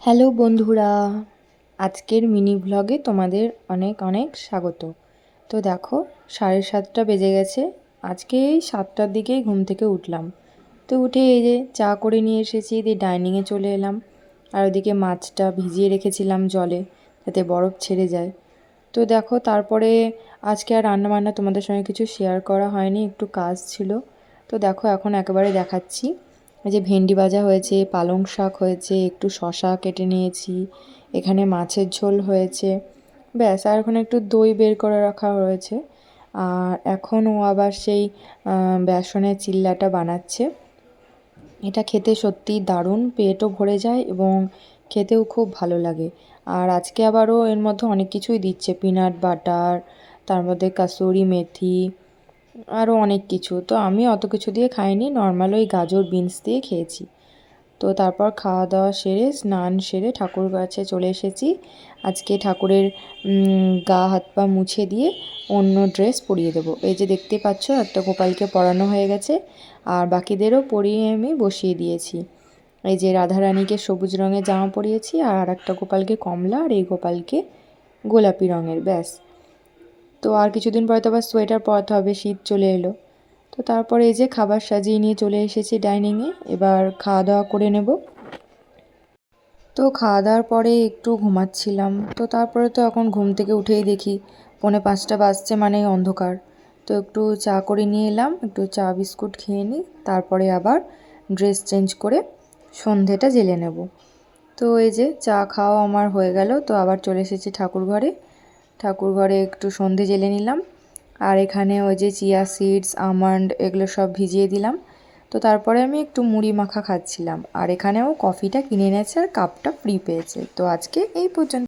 Hello বন্ধুরা, আজকের mini ভ্লগে তোমাদের অনেক অনেক স্বাগত। তো দেখো 7:30 বেজে গেছে। আজকে এই 7টার দিকেই ঘুম থেকে উঠলাম। তো উঠে এই যে চা করে নিয়ে এসেছি, দিয়ে ডাইনিংয়ে চলে এলাম। আর ওদিকে মাছটা ভিজিয়ে রেখেছিলাম জলে, যাতে বরফ ছেড়ে যায়। তো দেখো তারপরে আজকে আর রান্নাবান্না তোমাদের সঙ্গে কিছু শেয়ার করা হয়নি, একটু কাজ ছিল। তো দেখো এখন একেবারে দেখাচ্ছি। এই যে ভেন্ডি ভাজা হয়েছে, পালং শাক হয়েছে, একটু শশা কেটে নিয়েছি, এখানে মাছের ঝোল হয়েছে, ব্যাস। আর এখন একটু দই বের করে রাখা হয়েছে। আর এখন ও আবার সেই বেসনের চিল্লাটা বানাচ্ছে। এটা খেতে সত্যিই দারুণ, পেটও ভরে যায় এবং খেতেও খুব ভালো লাগে। আর আজকে আবারও এর মধ্যে অনেক কিছুই দিচ্ছে, পিনাট বাটার, তার মধ্যে কাসুরি মেথি, আরও অনেক কিছু। তো আমি অত কিছু দিয়ে খাইনি, নর্মাল ওই গাজর বিনস দিয়ে খেয়েছি। তো তারপর খাওয়া দাওয়া সেরে স্নান সেরে ঠাকুর কাছে চলে এসেছি। আজকে ঠাকুরের গা হাত পা মুছে দিয়ে অন্য ড্রেস পরিয়ে দেবো। এই যে দেখতে পাচ্ছ, একটা গোপালকে পরানো হয়ে গেছে, আর বাকিদেরও পরিয়ে আমি বসিয়ে দিয়েছি। এই যে রাধারানীকে সবুজ রঙের জামা পরিয়েছি, আর একটা গোপালকে কমলা, আর এই গোপালকে গোলাপি রঙের, ব্যাস। তো আর কিছুদিন পরে তো আবার সোয়েটার পরাতে হবে, শীত চলে এলো। তো তারপরে এই যে খাবার সাজিয়ে নিয়ে চলে এসেছি ডাইনিংয়ে, এবার খাওয়া দাওয়া করে নেব। তো খাওয়া দাওয়ার পরে একটু ঘুমাচ্ছিলাম। তো তারপরে তো এখন ঘুম থেকে উঠেই দেখি 4:45 বাজছে, মানে অন্ধকার। তো একটু চা করে নিয়ে এলাম, একটু চা বিস্কুট খেয়ে নিই, তারপরে আবার ড্রেস চেঞ্জ করে সন্ধেটা জ্বেলে নেব। তো এই যে চা খাওয়া আমার হয়ে গেল। তো আবার চলে এসেছি ঠাকুর ঘরে। ঠাকুর ঘরে একটু সন্ধে জ্বেলে নিলাম। আর এখানে ওই যে চিয়া সিডস, আমন্ড, এগুলো সব ভিজিয়ে দিলাম। তো তারপরে আমি একটু মুড়ি মাখা খাচ্ছিলাম। আর এখানেও কফিটা কিনে এনেছে, আর কাপটা ফ্রি পেয়েছে। তো আজকে এই পর্যন্ত।